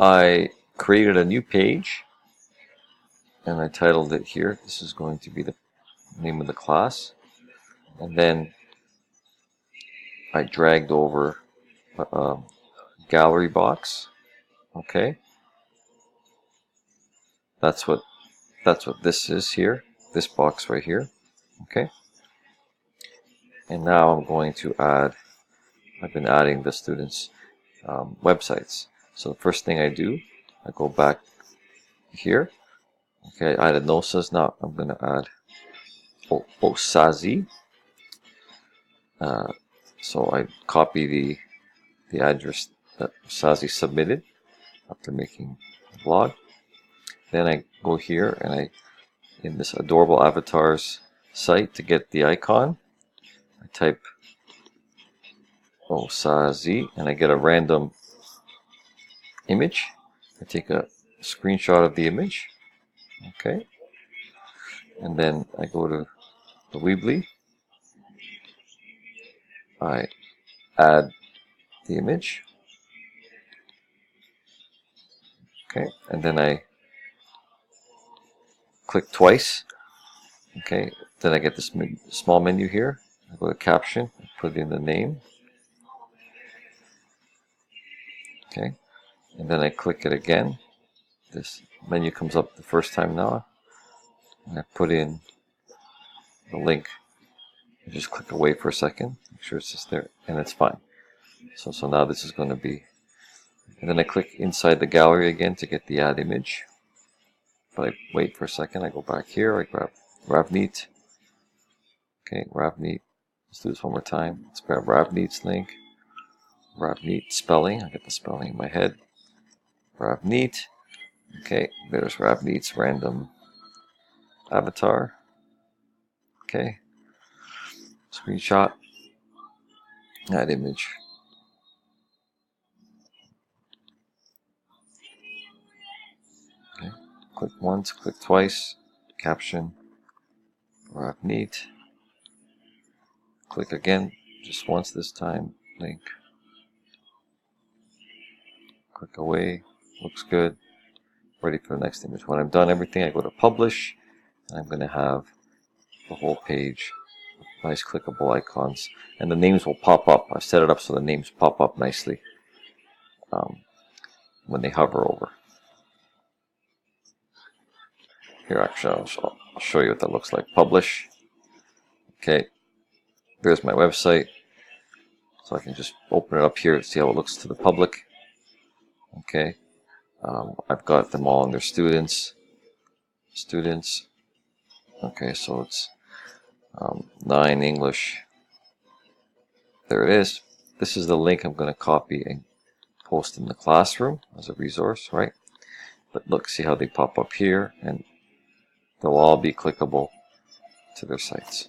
I created a new page and I titled it here. This is going to be the name of the class. And then I dragged over a gallery box. Okay. That's what this is here. This box right here. Okay. And now I'm going to add, I've been adding the students' websites. So the first thing I do, I go back here. Okay, I added NOSAs. Now I'm going to add OSAZI. So I copy the address that OSAZI submitted after making the blog. Then I go here and in this adorable avatars site, to get the icon, I type OSAZI and I get a random image. I take a screenshot of the image. Okay. And then I go to the Weebly. I add the image. Okay. And then I click twice. Okay. Then I get this small menu here. I go to caption, put in the name. Okay. And then I click it again. This menu comes up the first time now. And I put in the link. I just click away for a second, make sure it's just there, and it's fine. So now this is going to be, and then I click inside the gallery again to get the add image. But I wait for a second, I go back here, I grab Ravneet. Okay, Ravneet. Let's do this one more time. Let's grab Ravneet's link. Ravneet spelling, I get the spelling in my head. Ravneet. Okay, there's Ravneet's random avatar. Okay. Screenshot, add image. Okay. Click once, click twice, caption, Ravneet. Click again, just once this time, link. Click away, looks good. Ready for the next image. When I've done everything, I go to publish, and I'm going to have the whole page. Nice clickable icons, and the names will pop up. I've set it up so the names pop up nicely when they hover over. Here, actually, I'll show you what that looks like. Publish. Okay, there's my website. So I can just open it up here and see how it looks to the public. Okay, I've got them all under students. Okay, so it's 9 English. There it is. This is the link I'm going to copy and post in the classroom as a resource, right? But look, see how they pop up here, and they'll all be clickable to their sites.